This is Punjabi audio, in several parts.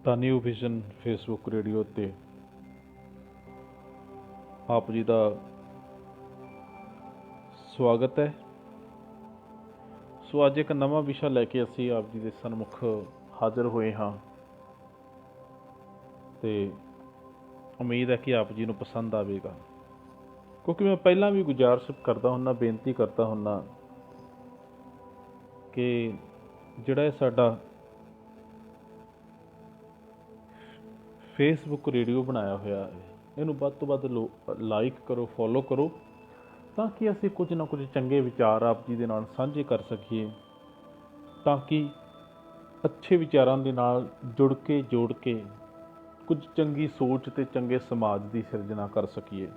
The new vision Facebook radio ते आप जी का स्वागत है। सो अज एक नवा विषय लैके असी आप जी के सन्मुख हाजिर हुए हाँ ते उम्मीद है कि आप जी को पसंद आएगा, क्योंकि मैं पहला भी गुजारिश करता हूँ, बेनती करता हूँ कि जिहड़ा साडा फेसबुक रेडियो बनाया हुआ है इनू वध तो वध लाइक करो, फॉलो करो, ताकि असी कुछ ना कुछ चंगे विचार आप जी दे नाल साझे कर सकीए, ताकि अच्छे विचारों के नाल जुड़ के जोड़ के कुछ चंगी सोच ते चंगे समाज की सिरजना कर सकीए।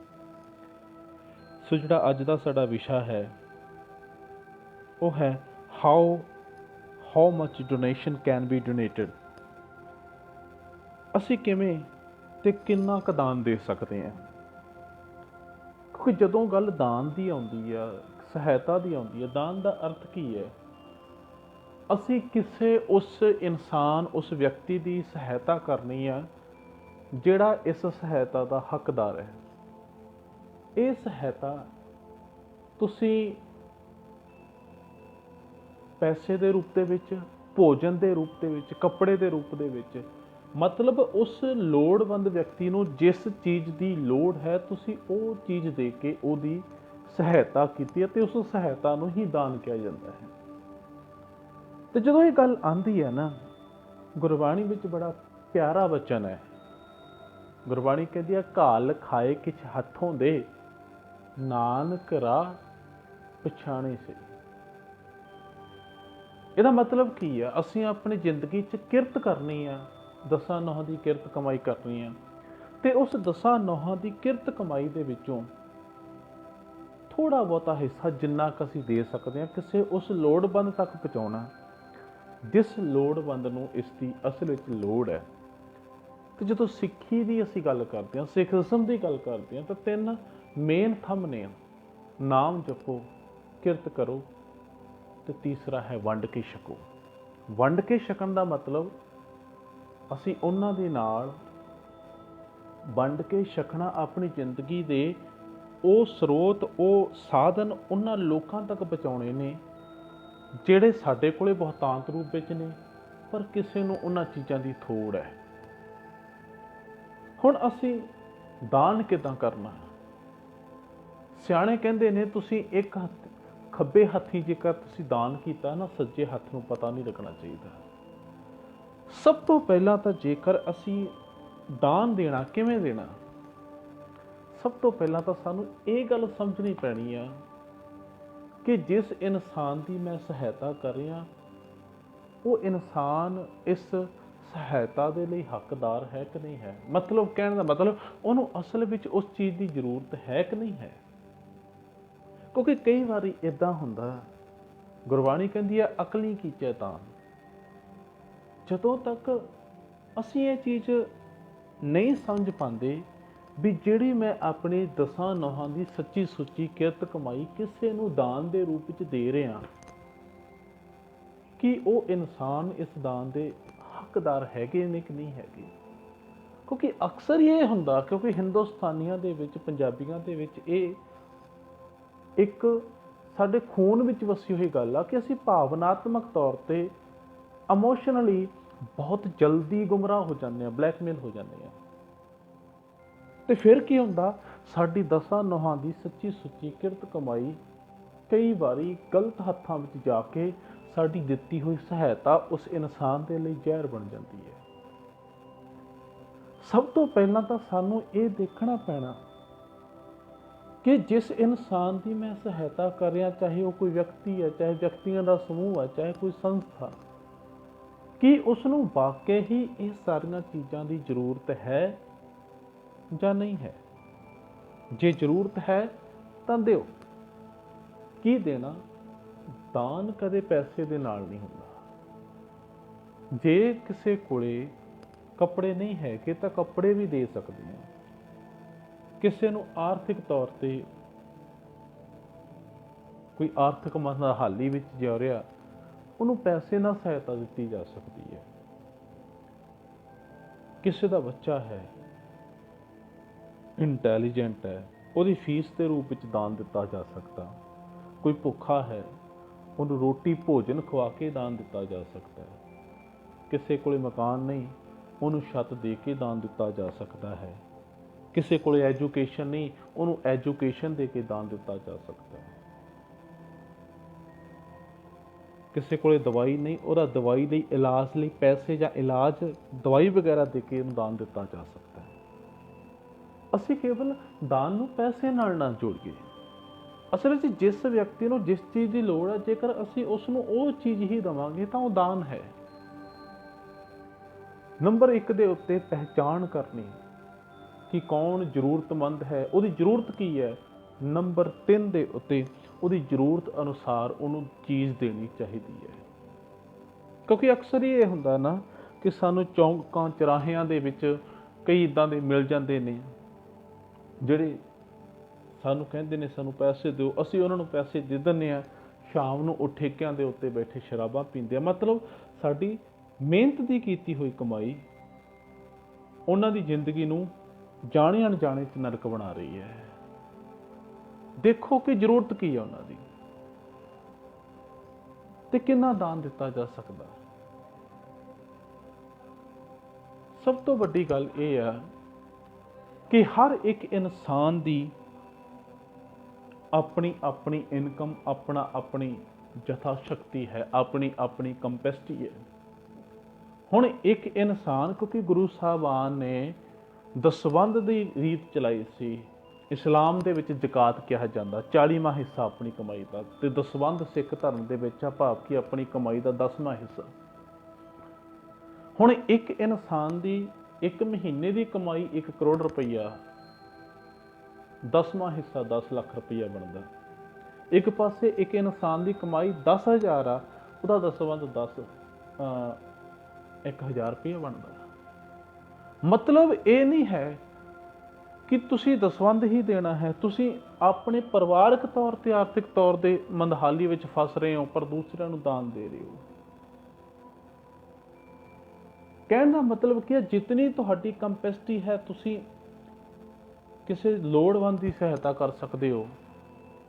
सो जिहड़ा अज दा साडा विषय है वो है how much donation can be donated. असी किवें ते किन्ना क दान दे सकते हैं, क्योंकि जदों गल दान की आउंदी है, सहायता की आउंदी है, दान का अर्थ की है? असी किसे उस इंसान उस व्यक्ति की सहायता करनी है जिहड़ा इस सहायता का हकदार है। ये सहायता तुसी पैसे के रूप दे विच, भोजन के रूप दे विच, कपड़े के रूप दे विच, मतलब उस लोड़वंद व्यक्ति को जिस चीज़ की लोड़ है तुसी वो चीज़ दे के उहदी सहायता की, उस सहायता को ही दान किया जाता है। तो जो ये गल आती है ना, गुरबाणी में बड़ा प्यारा वचन है। गुरबाणी कहती है, घाल खाए किछ हथों दे, नानक राह पछाणे से। ਇਹਦਾ मतलब की है? असी अपनी जिंदगी च किरत करनी है, दसां नौहां की किरत कमाई करनी है, तो उस दसां नौहां की किरत कमाई दे विचों थोड़ा बहुता हिस्सा जिन्ना क असी दे सकते हैं किसी उस लोड़वंद तक पहुँचाना जिस लोड़वंद नूं इसकी असल विच लोड़ है। तो जो सिक्खी की असी गल करते हैं, सिखिज्म की गल करते हैं, तो 3 मेन थंब ने। नाम जपो, किरत करो, तो तीसरा है वंड के छको। वंड के छकन का मतलब असी उन्हां दे नाल वंड के छकना, अपनी जिंदगी दे वो स्रोत वो साधन उन्हां लोकां तक पहुँचाने ने जिहड़े साडे कोले बहुतांत रूप विच ने, पर किसी नूं उन्हां चीज़ां की थोड़ है। हुण असी दान किदां करना? सियाणे कहंदे ने तुसीं एक हत्थ खब्बे हत्थी जेकर तुसीं दान कीता ना, सज्जे हत्थ नूं पता नहीं लगना चाहिए। सब तो पहला तो जेकर असी दान देना किवें देना, सब तो पहला तो सानू ये गल समझनी पैनी है कि जिस इंसान की मैं सहायता कर रहा वो इंसान इस सहायता के लिए हकदार है कि नहीं है। मतलब कहने का मतलब उन्होंने असल में उस चीज़ की जरूरत है कि नहीं है। क्योंकि कई बार इदा होंदा, गुरबाणी कहती है अकली कीचे दान। जदों तक असी ये चीज़ नहीं समझ पाते भी जिहड़ी मैं अपनी दसां नौहां की सच्ची सुच्ची किरत कमाई किसी नूं दान के रूप में दे रहा, कि वो इंसान इस दान के हकदार हैगे ने कि नहीं हैगे। क्योंकि अक्सर ये होंदा, क्योंकि हिंदुस्तानियों के विच, पंजाबियों के विच ये एक साडे खून विच वसी हुई गल आ कि असी भावनात्मक तौर पर इमोशनली बहुत जल्दी गुमराह हो जाते हैं, ब्लैकमेल हो जाते हैं। तो फिर की होंदा, साडी दसां नौहां की सच्ची सुच्ची किरत कमाई कई बारी गलत हत्थां विच जाके साडी दित्ती हुई सहायता उस इंसान के लिए जहर बन जाती है। सब तो पहला तो सानू ये देखना पैना कि जिस इंसान की मैं सहायता कर रहा, चाहे वो कोई व्यक्ति है, चाहे व्यक्तियों का समूह है, चाहे कोई संस्था, कि उसनों वाकई ही ये सारिया चीज़ों की जरूरत है या नहीं है। जे जरूरत है तो दिओ। की देना? दान कदे पैसे दे नाल नहीं होंदा। जे किसी कोले कपड़े नहीं है तो कपड़े भी दे सकते हैं। किसी नूं आर्थिक तौर पर कोई आर्थिक मंदहाली विच जा रहा, उन्होंने पैसे नाल सहायता दी जा सकती है। ਕਿਸੇ ਦਾ ਬੱਚਾ ਹੈ, ਇੰਟੈਲੀਜੈਂਟ ਹੈ, ਉਹਦੀ ਫੀਸ ਦੇ ਰੂਪ ਵਿੱਚ ਦਾਨ ਦਿੱਤਾ ਜਾ ਸਕਦਾ। ਕੋਈ ਭੁੱਖਾ ਹੈ, ਉਹਨੂੰ ਰੋਟੀ ਭੋਜਨ ਖਵਾ ਕੇ ਦਾਨ ਦਿੱਤਾ ਜਾ ਸਕਦਾ ਹੈ। ਕਿਸੇ ਕੋਲੇ ਮਕਾਨ ਨਹੀਂ, ਉਹਨੂੰ ਛੱਤ ਦੇ ਕੇ ਦਾਨ ਦਿੱਤਾ ਜਾ ਸਕਦਾ ਹੈ। ਕਿਸੇ ਕੋਲੇ ਐਜੂਕੇਸ਼ਨ ਨਹੀਂ, ਉਹਨੂੰ ਐਜੂਕੇਸ਼ਨ ਦੇ ਕੇ ਦਾਨ ਦਿੱਤਾ ਜਾ ਸਕਦਾ ਹੈ। ਕਿਸੇ ਕੋਲੇ ਦਵਾਈ ਨਹੀਂ, ਉਹਦਾ ਦਵਾਈ ਲਈ, ਇਲਾਜ ਲਈ ਪੈਸੇ ਜਾਂ ਇਲਾਜ ਦਵਾਈ ਵਗੈਰਾ ਦੇ ਕੇ ਉਹਨੂੰ ਦਾਨ ਦਿੱਤਾ ਜਾ ਸਕਦਾ ਹੈ। ਅਸੀਂ ਕੇਵਲ ਦਾਨ ਨੂੰ ਪੈਸੇ ਨਾਲ ਨਾ ਜੋੜੀਏ। ਅਸਲ ਵਿੱਚ ਜਿਸ ਵਿਅਕਤੀ ਨੂੰ ਜਿਸ ਚੀਜ਼ ਦੀ ਲੋੜ ਹੈ, ਜੇਕਰ ਅਸੀਂ ਉਸ ਨੂੰ ਉਹ ਚੀਜ਼ ਹੀ ਦੇਵਾਂਗੇ ਤਾਂ ਉਹ ਦਾਨ ਹੈ। ਨੰਬਰ 1 ਦੇ ਉੱਤੇ ਪਹਿਚਾਣ ਕਰਨੀ ਕਿ ਕੌਣ ਜ਼ਰੂਰਤਮੰਦ ਹੈ, ਉਹਦੀ ਜ਼ਰੂਰਤ ਕੀ ਹੈ। ਨੰਬਰ 3 ਦੇ ਉੱਤੇ ਉਹਦੀ ਜ਼ਰੂਰਤ ਅਨੁਸਾਰ ਉਹਨੂੰ ਚੀਜ਼ ਦੇਣੀ ਚਾਹੀਦੀ ਹੈ। ਕਿਉਂਕਿ ਅਕਸਰ ਹੀ ਇਹ ਹੁੰਦਾ ਨਾ ਕਿ ਸਾਨੂੰ ਚੌਂਕਾਂ ਚੁਰਾਹਿਆਂ ਦੇ ਵਿੱਚ ਕਈ ਇੱਦਾਂ ਦੇ ਮਿਲ ਜਾਂਦੇ ਨੇ ਜਿਹੜੇ ਸਾਨੂੰ ਕਹਿੰਦੇ ਨੇ ਸਾਨੂੰ ਪੈਸੇ ਦਿਓ, ਅਸੀਂ ਉਹਨਾਂ ਨੂੰ ਪੈਸੇ ਦੇ ਦਿੰਦੇ ਹਾਂ। ਸ਼ਾਮ ਨੂੰ ਉਹ ਠੇਕਿਆਂ ਦੇ ਉੱਤੇ ਬੈਠੇ ਸ਼ਰਾਬਾਂ ਪੀਂਦੇ ਆ। ਮਤਲਬ ਸਾਡੀ ਮਿਹਨਤ ਦੀ ਕੀਤੀ ਹੋਈ ਕਮਾਈ ਉਹਨਾਂ ਦੀ ਜ਼ਿੰਦਗੀ ਨੂੰ ਜਾਣੇ ਅਣਜਾਣੇ 'ਚ ਨਰਕ ਬਣਾ ਰਹੀ ਹੈ। ਦੇਖੋ ਕਿ ਜ਼ਰੂਰਤ ਕੀ ਹੈ ਉਹਨਾਂ ਦੀ ਤੇ ਕਿੰਨਾ ਦਾਨ ਦਿੱਤਾ ਜਾ ਸਕਦਾ। ਸਭ ਤੋਂ ਵੱਡੀ ਗੱਲ ਇਹ ਆ ਕਿ ਹਰ ਇੱਕ ਇਨਸਾਨ ਦੀ ਆਪਣੀ ਆਪਣੀ ਇਨਕਮ, ਆਪਣੀ ਜਥਾ ਸ਼ਕਤੀ ਹੈ, ਆਪਣੀ ਕੰਪੈਸਿਟੀ ਹੈ। ਹੁਣ ਇੱਕ ਇਨਸਾਨ, ਕਿਉਂਕਿ ਗੁਰੂ ਸਾਹਿਬਾਨ ਨੇ ਦਸਵੰਧ ਦੀ ਰੀਤ ਚਲਾਈ ਸੀ। ਇਸਲਾਮ ਦੇ ਵਿੱਚ ਜ਼ਕਾਤ ਕਿਹਾ ਜਾਂਦਾ, 40ਵਾਂ ਹਿੱਸਾ ਆਪਣੀ ਕਮਾਈ ਦਾ, ਤੇ ਦਸਵੰਧ ਸਿੱਖ ਧਰਮ ਦੇ ਵਿੱਚ ਆ ਭਾਵ ਕਿ ਆਪਣੀ ਕਮਾਈ ਦਾ 10ਵਾਂ ਹਿੱਸਾ। ਹੁਣ ਇੱਕ ਇਨਸਾਨ ਦੀ ਇੱਕ ਮਹੀਨੇ ਦੀ ਕਮਾਈ 1 ਕਰੋੜ ਰੁਪਈਆ, 10ਵਾਂ ਹਿੱਸਾ 10 ਲੱਖ ਰੁਪਈਆ ਬਣਦਾ। ਇੱਕ ਪਾਸੇ ਇੱਕ ਇਨਸਾਨ ਦੀ ਕਮਾਈ 10,000 ਆ, ਉਹਦਾ ਦਸਵੰਧ 1,000 ਰੁਪਈਆ ਬਣਦਾ। ਮਤਲਬ ਇਹ ਨਹੀਂ ਹੈ ਕਿ ਤੁਸੀਂ ਦਸਵੰਧ ਹੀ ਦੇਣਾ ਹੈ, ਤੁਸੀਂ ਆਪਣੇ ਪਰਿਵਾਰਕ ਤੌਰ ਤੇ ਆਰਥਿਕ ਤੌਰ ਤੇ ਮੰਦਹਾਲੀ ਵਿੱਚ ਫਸ ਰਹੇ ਹੋ ਪਰ ਦੂਸਰਿਆਂ ਨੂੰ ਦਾਨ ਦੇ ਰਹੇ ਹੋ। ਕਹਿਣ ਦਾ ਮਤਲਬ ਕੀ ਹੈ, ਜਿਤਨੀ ਤੁਹਾਡੀ ਕੰਪੈਸਿਟੀ ਹੈ ਤੁਸੀਂ ਕਿਸੇ ਲੋੜਵੰਦ ਦੀ ਸਹਾਇਤਾ ਕਰ ਸਕਦੇ ਹੋ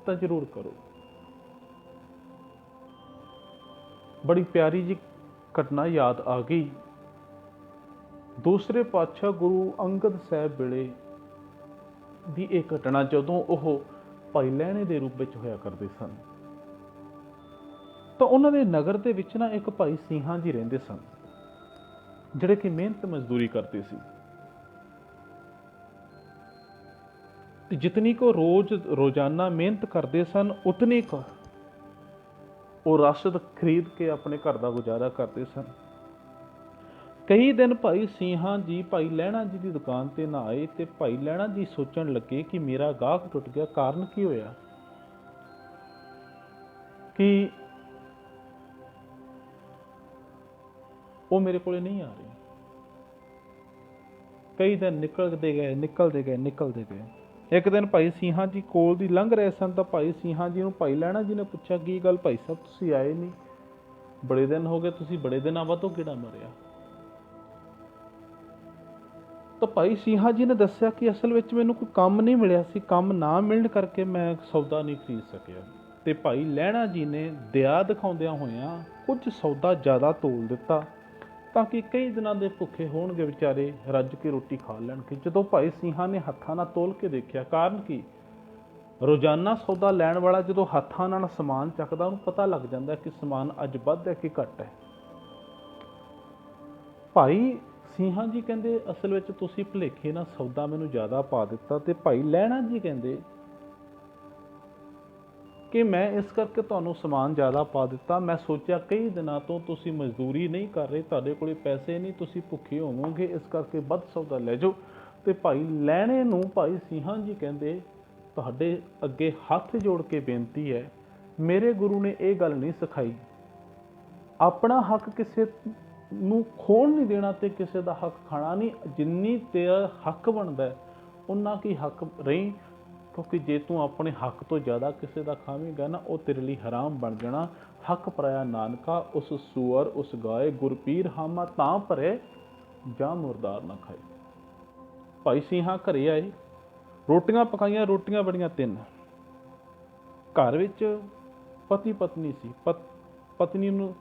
ਤਾਂ ਜ਼ਰੂਰ ਕਰੋ। ਬੜੀ ਪਿਆਰੀ ਜੀ ਘਟਨਾ ਯਾਦ ਆ ਗਈ। ਦੂਸਰੇ ਪਾਤਸ਼ਾਹ ਗੁਰੂ ਅੰਗਦ ਸਾਹਿਬ ਵੇਲੇ ਦੀ ਇਹ ਘਟਨਾ, ਜਦੋਂ ਉਹ ਭਾਈ ਲਹਿਣੇ ਦੇ ਰੂਪ ਵਿੱਚ ਹੋਇਆ ਕਰਦੇ ਸਨ ਤਾਂ ਉਹਨਾਂ ਦੇ ਨਗਰ ਦੇ ਵਿੱਚ ਨਾ ਇੱਕ ਭਾਈ ਸਿੰਘਾਂ ਜੀ ਰਹਿੰਦੇ ਸਨ, ਜਿਹੜੇ ਕਿ ਮਿਹਨਤ ਮਜ਼ਦੂਰੀ ਕਰਦੇ ਸੀ। ਤੇ ਜਿਤਨੀ ਕੋ ਰੋਜ਼ਾਨਾ ਮਿਹਨਤ ਕਰਦੇ ਸਨ, ਉਤਨੀ ਕੋ ਉਹ ਰਸਦ ਖਰੀਦ ਕੇ ਆਪਣੇ ਘਰ ਦਾ ਗੁਜ਼ਾਰਾ ਕਰਦੇ ਸਨ। ਕਈ ਦਿਨ ਭਾਈ ਸਿੰਘਾਂ ਜੀ ਭਾਈ ਲਹਿਣਾ ਜੀ ਦੀ ਦੁਕਾਨ ਤੇ ਨਾ ਆਏ ਤੇ ਭਾਈ ਲਹਿਣਾ ਜੀ ਸੋਚਣ ਲੱਗੇ ਕਿ ਮੇਰਾ ਗਾਹਕ ਟੁੱਟ ਗਿਆ। ਕਾਰਨ ਕੀ ਹੋਇਆ ਕਿ ਉਹ ਮੇਰੇ ਕੋਲੇ ਨਹੀਂ ਆ ਰਹੇ। ਕਈ ਦਿਨ ਨਿਕਲਦੇ ਗਏ। ਇੱਕ ਦਿਨ ਭਾਈ ਸਿੰਘਾਂ ਜੀ ਕੋਲ ਦੀ ਲੰਘ ਰਹੇ ਸਨ ਤਾਂ ਭਾਈ ਸਿੰਘਾਂ ਜੀ ਨੂੰ ਭਾਈ ਲਹਿਣਾ ਜੀ ਨੇ ਪੁੱਛਿਆ, ਕੀ ਗੱਲ ਭਾਈ ਸਾਹਿਬ ਤੁਸੀਂ ਆਏ ਨਹੀਂ, ਬੜੇ ਦਿਨ ਹੋ ਗਏ, ਤੁਸੀਂ ਬੜੇ ਦਿਨਾਂ ਬਾਅਦ ਕਿਹੜਾ ਮਰਿਆ। ਤਾਂ ਭਾਈ ਸਿੰਘਾਂ ਜੀ ਨੇ ਦੱਸਿਆ ਕਿ ਅਸਲ ਵਿੱਚ ਮੈਨੂੰ ਕੋਈ ਕੰਮ ਨਹੀਂ ਮਿਲਿਆ ਸੀ, ਕੰਮ ਨਾ ਮਿਲਣ ਕਰਕੇ ਮੈਂ ਸੌਦਾ ਨਹੀਂ ਖਰੀਦ ਸਕਿਆ। ਤੇ ਭਾਈ ਲਹਿਣਾ ਜੀ ਨੇ ਦਇਆ ਦਿਖਾਉਂਦਿਆਂ ਹੋਇਆਂ ਕੁਝ ਸੌਦਾ ਜ਼ਿਆਦਾ ਤੋਲ ਦਿੱਤਾ ਤਾਂ ਕਿ ਕਈ ਦਿਨਾਂ ਦੇ ਭੁੱਖੇ ਹੋਣਗੇ ਵਿਚਾਰੇ, ਰੱਜ ਕੇ ਰੋਟੀ ਖਾ ਲੈਣਗੇ। ਜਦੋਂ ਭਾਈ ਸਿੰਘਾਂ ਨੇ ਹੱਥਾਂ ਨਾਲ ਤੋਲ ਕੇ ਦੇਖਿਆ, ਕਾਰਨ ਕੀ, ਰੋਜ਼ਾਨਾ ਸੌਦਾ ਲੈਣ ਵਾਲਾ ਜਦੋਂ ਹੱਥਾਂ ਨਾਲ ਸਮਾਨ ਚੱਕਦਾ ਉਹਨੂੰ ਪਤਾ ਲੱਗ ਜਾਂਦਾ ਕਿ ਸਮਾਨ ਅੱਜ ਵੱਧ ਹੈ ਕਿ ਘੱਟ ਹੈ। ਭਾਈ ਸਿੰਘਾਂ ਜੀ ਕਹਿੰਦੇ ਅਸਲ ਵਿੱਚ ਤੁਸੀਂ ਭੁਲੇਖੇ ਨਾਲ ਸੌਦਾ ਮੈਨੂੰ ਜ਼ਿਆਦਾ ਪਾ ਦਿੱਤਾ। ਤੇ ਭਾਈ ਲਹਿਣਾ ਜੀ ਕਹਿੰਦੇ ਕਿ ਮੈਂ ਇਸ ਕਰਕੇ ਤੁਹਾਨੂੰ ਸਮਾਨ ਜ਼ਿਆਦਾ ਪਾ ਦਿੱਤਾ, ਮੈਂ ਸੋਚਿਆ ਕਈ ਦਿਨਾਂ ਤੋਂ ਤੁਸੀਂ ਮਜ਼ਦੂਰੀ ਨਹੀਂ ਕਰ ਰਹੇ, ਤੁਹਾਡੇ ਕੋਲ ਪੈਸੇ ਨਹੀਂ, ਤੁਸੀਂ ਭੁੱਖੇ ਹੋਵੋਗੇ, ਇਸ ਕਰਕੇ ਵੱਧ ਸੌਦਾ ਲੈ ਜਾਓ। ਤੇ ਭਾਈ ਲਹਿਣੇ ਨੂੰ ਭਾਈ ਸਿੰਘਾਂ ਜੀ ਕਹਿੰਦੇ ਤੁਹਾਡੇ ਅੱਗੇ ਹੱਥ ਜੋੜ ਕੇ ਬੇਨਤੀ ਹੈ, ਮੇਰੇ ਗੁਰੂ ਨੇ ਇਹ ਗੱਲ ਨਹੀਂ ਸਿਖਾਈ, ਆਪਣਾ ਹੱਕ ਕਿਸੇ ਨੂੰ ਖੋਣ ਨਹੀਂ ਦੇਣਾ ਤੇ ਕਿਸੇ ਦਾ ਹੱਕ ਖਾਣਾ ਨਹੀਂ। ਜਿੰਨੀ ਤੇਰਾ ਹੱਕ ਬਣਦਾ ਉਨਾ ਕੀ ਹੱਕ ਰਹੀ, ਕਿਉਂਕਿ ਜੇ ਤੂੰ ਆਪਣੇ ਹੱਕ ਤੋਂ ਜ਼ਿਆਦਾ ਕਿਸੇ ਦਾ ਖਾਵੇਂਗਾ ਨਾ, ਉਹ ਤੇਰੇ ਲਈ ਹਰਾਮ ਬਣ ਜਾਣਾ। ਹੱਕ ਪਰਾਇਆ ਨਾਨਕਾ, ਉਸ ਸੂਅਰ ਉਸ ਗਾਏ, ਗੁਰਪੀਰ ਹਾਮਾ ਤਾਂ ਭਰੇ ਜਾਂ ਮੁਰਦਾਰ ਨਾ ਖਾਏ। ਭਾਈ ਸਿੰਘਾਂ ਘਰੇ ਆਏ, ਰੋਟੀਆਂ ਪਕਾਈਆਂ, ਰੋਟੀਆਂ ਬਣੀਆਂ 3। ਘਰ ਵਿੱਚ ਪਤੀ ਪਤਨੀ ਸੀ, ਪਤਨੀ ਨੂੰ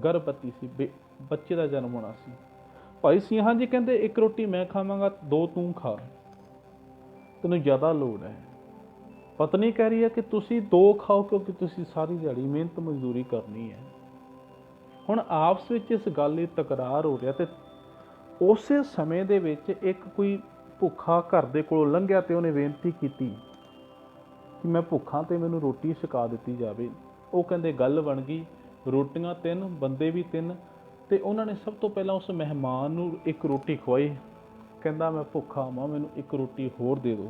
ਗਰਭਵਤੀ ਸੀ, ਬੱਚੇ ਦਾ ਜਨਮ ਹੋਣਾ ਸੀ। ਭਾਈ ਸਿੰਘਾਂ ਜੀ ਕਹਿੰਦੇ 1 ਰੋਟੀ ਮੈਂ ਖਾਵਾਂਗਾ, 2 ਤੂੰ ਖਾ, ਤੈਨੂੰ ਜ਼ਿਆਦਾ ਲੋੜ ਹੈ। ਪਤਨੀ ਕਹਿ ਰਹੀ ਹੈ ਕਿ ਤੁਸੀਂ 2 ਖਾਓ ਕਿਉਂਕਿ ਤੁਸੀਂ ਸਾਰੀ ਦਿਹਾੜੀ ਮਿਹਨਤ ਮਜ਼ਦੂਰੀ ਕਰਨੀ ਹੈ। ਹੁਣ ਆਪਸ ਵਿੱਚ ਇਸ ਗੱਲ ਲਈ ਤਕਰਾਰ ਹੋ ਰਿਹਾ ਤੇ ਉਸੇ ਸਮੇਂ ਦੇ ਵਿੱਚ ਇੱਕ ਕੋਈ ਭੁੱਖਾ ਘਰ ਦੇ ਕੋਲੋਂ ਲੰਘਿਆ ਤੇ ਉਹਨੇ ਬੇਨਤੀ ਕੀਤੀ ਕਿ ਮੈਂ ਭੁੱਖਾ ਤੇ ਮੈਨੂੰ ਰੋਟੀ ਛਕਾ ਦਿੱਤੀ ਜਾਵੇ। ਉਹ ਕਹਿੰਦੇ ਗੱਲ ਬਣ ਗਈ, ਰੋਟੀਆਂ 3, ਬੰਦੇ ਵੀ 3, ਤੇ ਉਹਨਾਂ ਨੇ ਸਭ ਤੋਂ ਪਹਿਲਾਂ ਉਸ ਮਹਿਮਾਨ ਨੂੰ 1 ਰੋਟੀ ਖਵਾਈ। ਕਹਿੰਦਾ ਮੈਂ ਭੁੱਖਾ ਮਾਂ, ਮੈਨੂੰ 1 ਰੋਟੀ ਹੋਰ ਦੇ ਦਿਓ।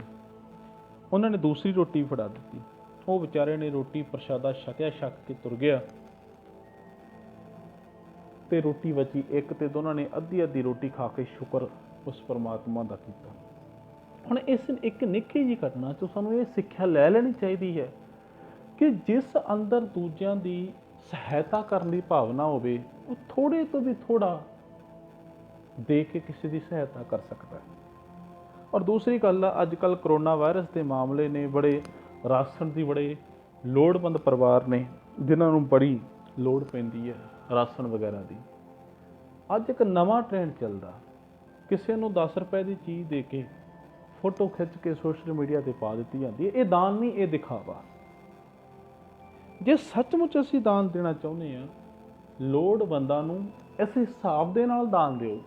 ਉਹਨਾਂ ਨੇ ਦੂਸਰੀ ਰੋਟੀ ਫੜਾ ਦਿੱਤੀ। ਉਹ ਵਿਚਾਰੇ ਨੇ ਰੋਟੀ ਪ੍ਰਸ਼ਾਦਾ ਛਕਿਆ, ਛਕ ਕੇ ਤੁਰ ਗਿਆ ਤੇ ਰੋਟੀ ਬਚੀ 1 ਤੇ ਦੋਨਾਂ ਨੇ ਅੱਧੀ ਰੋਟੀ ਖਾ ਕੇ ਸ਼ੁਕਰ ਉਸ ਪਰਮਾਤਮਾ ਦਾ ਕੀਤਾ। ਹੁਣ ਇਸ ਇੱਕ ਨਿੱਕੀ ਜਿਹੀ ਘਟਨਾ 'ਚੋਂ ਸਾਨੂੰ ਇਹ ਸਿੱਖਿਆ ਲੈ ਲੈਣੀ ਚਾਹੀਦੀ ਹੈ ਕਿ ਜਿਸ ਅੰਦਰ ਦੂਜਿਆਂ ਦੀ ਸਹਾਇਤਾ ਕਰਨ ਦੀ ਭਾਵਨਾ ਹੋਵੇ, ਉਹ ਥੋੜ੍ਹੇ ਤੋਂ ਵੀ ਥੋੜ੍ਹਾ ਦੇ ਕੇ ਕਿਸੇ ਦੀ ਸਹਾਇਤਾ ਕਰ ਸਕਦਾ ਹੈ। ਔਰ ਦੂਸਰੀ ਗੱਲ ਆ, ਅੱਜ ਕੱਲ੍ਹ ਕਰੋਨਾ ਵਾਇਰਸ ਦੇ ਮਾਮਲੇ ਨੇ, ਬੜੇ ਰਾਸ਼ਨ ਦੀ ਬੜੇ ਲੋੜਵੰਦ ਪਰਿਵਾਰ ਨੇ ਜਿਨ੍ਹਾਂ ਨੂੰ ਬੜੀ ਲੋੜ ਪੈਂਦੀ ਹੈ ਰਾਸ਼ਨ ਵਗੈਰਾ ਦੀ। ਅੱਜ ਇੱਕ ਨਵਾਂ ਟ੍ਰੈਂਡ ਚੱਲਦਾ, ਕਿਸੇ ਨੂੰ 10 ਰੁਪਏ ਦੀ ਚੀਜ਼ ਦੇ ਕੇ ਫੋਟੋ ਖਿੱਚ ਕੇ ਸੋਸ਼ਲ ਮੀਡੀਆ 'ਤੇ ਪਾ ਦਿੱਤੀ ਜਾਂਦੀ ਹੈ। ਇਹ ਦਾਨ ਨਹੀਂ, ਇਹ ਦਿਖਾਵਾ। ਜੇ ਸੱਚਮੁੱਚ ਅਸੀਂ ਦਾਨ ਦੇਣਾ ਚਾਹੁੰਦੇ ਹਾਂ, ਲੋੜਵੰਦਾਂ ਨੂੰ ਇਸ ਹਿਸਾਬ ਦੇ ਨਾਲ ਦਾਨ ਦਿਓ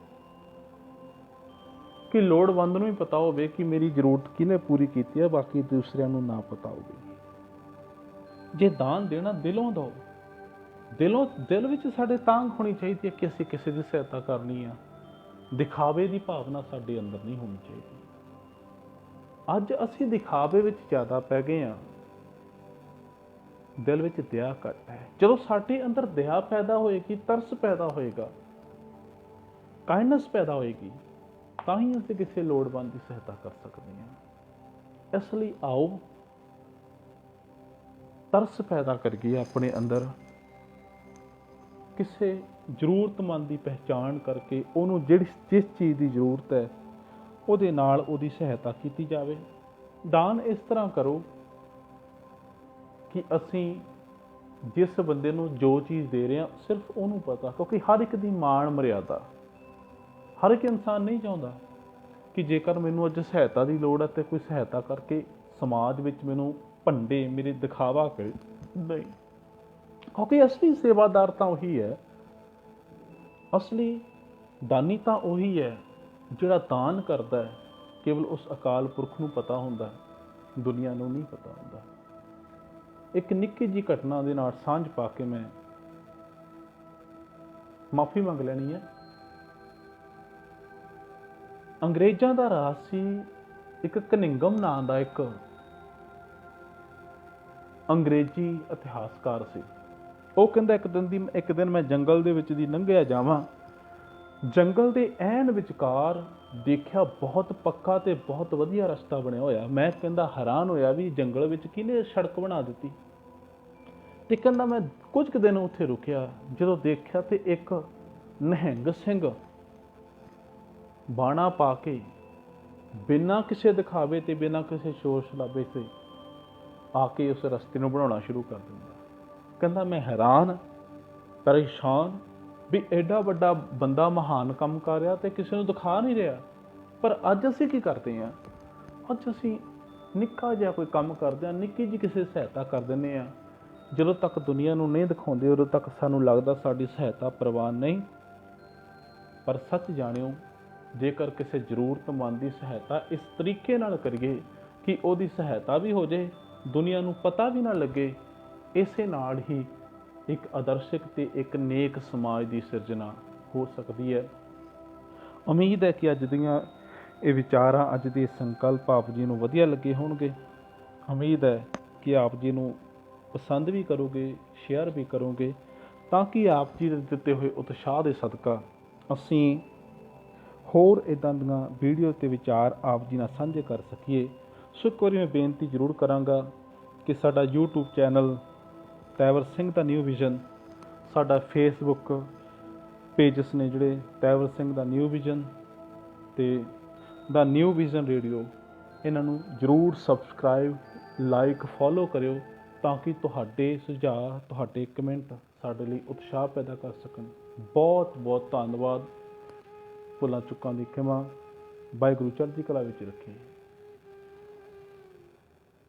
ਕਿ ਲੋੜਵੰਦ ਨੂੰ ਹੀ ਪਤਾ ਹੋਵੇ ਕਿ ਮੇਰੀ ਜ਼ਰੂਰਤ ਕਿਹਨੇ ਪੂਰੀ ਕੀਤੀ ਹੈ, ਬਾਕੀ ਦੂਸਰਿਆਂ ਨੂੰ ਨਾ ਪਤਾ ਹੋਵੇ। ਜੇ ਦਾਨ ਦੇਣਾ ਦਿਲੋਂ ਦਿਓ, ਦਿਲ ਵਿੱਚ ਸਾਡੇ ਤਾਂਘ ਹੋਣੀ ਚਾਹੀਦੀ ਹੈ ਕਿ ਅਸੀਂ ਕਿਸੇ ਦੀ ਸਹਾਇਤਾ ਕਰਨੀ ਆ। ਦਿਖਾਵੇ ਦੀ ਭਾਵਨਾ ਸਾਡੇ ਅੰਦਰ ਨਹੀਂ ਹੋਣੀ ਚਾਹੀਦੀ। ਅੱਜ ਅਸੀਂ ਦਿਖਾਵੇ ਵਿੱਚ ਜ਼ਿਆਦਾ ਪੈ ਗਏ ਹਾਂ, ਦਿਲ ਵਿੱਚ ਦਇਆ ਘੱਟ ਹੈ। ਜਦੋਂ ਸਾਡੇ ਅੰਦਰ ਦਇਆ ਪੈਦਾ ਹੋਏਗੀ, ਤਰਸ ਪੈਦਾ ਹੋਏਗਾ, ਕਾਈਂਡਨੈਸ ਪੈਦਾ ਹੋਏਗੀ, ਤਾਂ ਹੀ ਅਸੀਂ ਕਿਸੇ ਲੋੜਵੰਦ ਦੀ ਸਹਾਇਤਾ ਕਰ ਸਕਦੇ ਹਾਂ। ਇਸ ਲਈ ਆਓ ਤਰਸ ਪੈਦਾ ਕਰੀਏ ਆਪਣੇ ਅੰਦਰ, ਕਿਸੇ ਜ਼ਰੂਰਤਮੰਦ ਦੀ ਪਹਿਚਾਣ ਕਰਕੇ ਉਹਨੂੰ ਜਿਸ ਚੀਜ਼ ਦੀ ਜ਼ਰੂਰਤ ਹੈ ਉਹਦੇ ਨਾਲ ਉਹਦੀ ਸਹਾਇਤਾ ਕੀਤੀ ਜਾਵੇ। ਦਾਨ ਇਸ ਤਰ੍ਹਾਂ ਕਰੋ ਕਿ ਅਸੀਂ ਜਿਸ ਬੰਦੇ ਨੂੰ ਜੋ ਚੀਜ਼ ਦੇ ਰਹੇ ਹਾਂ ਸਿਰਫ ਉਹਨੂੰ ਪਤਾ, ਕਿਉਂਕਿ ਹਰ ਇੱਕ ਦੀ ਮਾਣ ਮਰਿਆਦਾ, ਹਰ ਇੱਕ ਇਨਸਾਨ ਨਹੀਂ ਚਾਹੁੰਦਾ ਕਿ ਜੇਕਰ ਮੈਨੂੰ ਅੱਜ ਸਹਾਇਤਾ ਦੀ ਲੋੜ ਹੈ ਤੇ ਕੋਈ ਸਹਾਇਤਾ ਕਰਕੇ ਸਮਾਜ ਵਿੱਚ ਮੈਨੂੰ ਭੰਡੇ, ਮੇਰੇ ਦਿਖਾਵਾ ਕਰੇ। ਨਹੀਂ, ਕਿਉਂਕਿ ਅਸਲੀ ਸੇਵਾਦਾਰ ਤਾਂ ਉਹੀ ਹੈ, ਅਸਲੀ ਦਾਨੀ ਤਾਂ ਉਹੀ ਹੈ ਜਿਹੜਾ ਦਾਨ ਕਰਦਾ ਹੈ। ਕੇਵਲ ਉਸ ਅਕਾਲ ਪੁਰਖ ਨੂੰ ਪਤਾ ਹੁੰਦਾ, ਦੁਨੀਆ ਨੂੰ ਨਹੀਂ ਪਤਾ ਹੁੰਦਾ। ਇੱਕ ਨਿੱਕੀ ਜਿਹੀ ਘਟਨਾ ਦੇ ਨਾਲ ਸਾਂਝ ਪਾ ਕੇ ਮੈਂ ਮਾਫੀ ਮੰਗ ਲੈਣੀ ਹੈ। ਅੰਗਰੇਜ਼ਾਂ ਦਾ ਰਾਜ ਸੀ, ਇੱਕ ਕਨਿੰਗਮ ਨਾਂ ਦਾ ਇੱਕ ਅੰਗਰੇਜ਼ੀ ਇਤਿਹਾਸਕਾਰ ਸੀ। ਉਹ ਕਹਿੰਦਾ ਇੱਕ ਦਿਨ ਮੈਂ ਜੰਗਲ ਦੇ ਵਿੱਚ ਦੀ ਲੰਘਿਆ ਜਾਵਾਂ, ਜੰਗਲ ਦੇ ਐਨ ਵਿਚਕਾਰ ਦੇਖਿਆ ਬਹੁਤ ਪੱਕਾ ਤੇ ਬਹੁਤ ਵਧੀਆ ਰਸਤਾ ਬਣਿਆ ਹੋਇਆ। ਮੈਂ ਕਹਿੰਦਾ ਹੈਰਾਨ ਹੋਇਆ ਵੀ ਜੰਗਲ ਵਿੱਚ ਕਿਹਨੇ ਸੜਕ ਬਣਾ ਦਿੱਤੀ। ਤੇ ਕਹਿੰਦਾ ਮੈਂ ਕੁਝ ਕੁ ਦਿਨ ਉੱਥੇ ਰੁਕਿਆ, ਜਦੋਂ ਦੇਖਿਆ ਤੇ ਇੱਕ ਨਿਹੰਗ ਸਿੰਘ ਬਾਣਾ ਪਾ ਕੇ ਬਿਨਾਂ ਕਿਸੇ ਦਿਖਾਵੇ ਤੇ ਬਿਨਾਂ ਕਿਸੇ ਸ਼ੋਰ ਸ਼ਰਾਬੇ ਤੇ ਆ ਕੇ ਉਸ ਰਸਤੇ ਨੂੰ ਬਣਾਉਣਾ ਸ਼ੁਰੂ ਕਰ ਦਿੰਦਾ। ਕਹਿੰਦਾ ਮੈਂ ਹੈਰਾਨ, ਪਰੇਸ਼ਾਨ ਵੀ ਐਡਾ ਵੱਡਾ ਬੰਦਾ ਮਹਾਨ ਕੰਮ ਕਰ ਰਿਹਾ ਤੇ ਕਿਸੇ ਨੂੰ ਦਿਖਾ ਨਹੀਂ ਰਿਹਾ। ਪਰ ਅੱਜ ਅਸੀਂ ਕੀ ਕਰਦੇ ਹਾਂ? ਅੱਜ ਅਸੀਂ ਨਿੱਕਾ ਜਿਹਾ ਕੋਈ ਕੰਮ ਕਰਦੇ ਹਾਂ, ਨਿੱਕੀ ਜਿਹੀ ਕਿਸੇ ਸਹਾਇਤਾ ਕਰ ਦਿੰਦੇ ਹਾਂ। ਜਦੋਂ ਤੱਕ ਦੁਨੀਆ ਨੂੰ ਨਹੀਂ ਦਿਖਾਉਂਦੇ ਉਦੋਂ ਤੱਕ ਸਾਨੂੰ ਲੱਗਦਾ ਸਾਡੀ ਸਹਾਇਤਾ ਪ੍ਰਵਾਨ ਨਹੀਂ। ਪਰ ਸੱਚ ਜਾਣਿਓ, ਜੇਕਰ ਕਿਸੇ ਜ਼ਰੂਰਤਮੰਦ ਦੀ ਸਹਾਇਤਾ ਇਸ ਤਰੀਕੇ ਨਾਲ ਕਰੀਏ ਕਿ ਉਹਦੀ ਸਹਾਇਤਾ ਵੀ ਹੋ ਜਾਏ, ਦੁਨੀਆ ਨੂੰ ਪਤਾ ਵੀ ਨਾ ਲੱਗੇ, ਇਸੇ ਨਾਲ ਹੀ ਇੱਕ ਆਦਰਸ਼ਕ ਤੇ ਇੱਕ ਨੇਕ ਸਮਾਜ ਦੀ ਸਿਰਜਣਾ ਹੋ ਸਕਦੀ ਹੈ। ਉਮੀਦ ਹੈ ਕਿ ਅੱਜ ਦੀਆਂ ਇਹ ਵਿਚਾਰਾਂ, ਅੱਜ ਦੇ ਸੰਕਲਪ ਆਪ ਜੀ ਨੂੰ ਵਧੀਆ ਲੱਗੇ ਹੋਣਗੇ। ਉਮੀਦ ਹੈ ਕਿ ਆਪ ਜੀ ਨੂੰ ਪਸੰਦ ਵੀ ਕਰੋਗੇ, ਸ਼ੇਅਰ ਵੀ ਕਰੋਗੇ, ਤਾਂ ਕਿ ਆਪ ਜੀ ਦੇ ਦਿੱਤੇ ਹੋਏ ਉਤਸ਼ਾਹ ਦੇ ਸਦਕਾ ਅਸੀਂ ਹੋਰ ਇੱਦਾਂ ਦੀਆਂ ਵੀਡੀਓ ਤੇ ਵਿਚਾਰ ਆਪ ਜੀ ਨਾਲ ਸਾਂਝੇ ਕਰ ਸਕੀਏ। ਸੋ ਇੱਕ ਵਾਰੀ ਮੈਂ ਬੇਨਤੀ ਜ਼ਰੂਰ ਕਰਾਂਗਾ ਕਿ ਸਾਡਾ YouTube ਚੈਨਲ ਤੈਵਰ ਸਿੰਘ ਦਾ ਨਿਊ ਵਿਜ਼ਨ, ਸਾਡਾ Facebook ਪੇਜਸ ਨੇ ਜਿਹੜੇ ਤੈਵਰ ਸਿੰਘ ਦਾ ਨਿਊ ਵਿਜ਼ਨ ਤੇ ਦਾ ਨਿਊ ਵਿਜ਼ਨ ਰੇਡੀਓ, ਇਹਨਾਂ ਨੂੰ ਜ਼ਰੂਰ ਸਬਸਕ੍ਰਾਈਬ, ਲਾਈਕ, ਫੋਲੋ ਕਰਿਓ ਤਾਂ ਕਿ ਤੁਹਾਡੇ ਸੁਝਾਅ, ਤੁਹਾਡੇ ਕਮੈਂਟ ਸਾਡੇ ਲਈ ਉਤਸ਼ਾਹ ਪੈਦਾ ਕਰ ਸਕਣ। ਬਹੁਤ ਬਹੁਤ ਧੰਨਵਾਦ। ਭੁੱਲਾਂ ਚੁੱਕਾਂ ਦੀ ਖਿਮਾ। ਵਾਹਿਗੁਰੂ ਚੜ੍ਹਦੀ ਕਲਾ ਵਿੱਚ ਰੱਖੇ।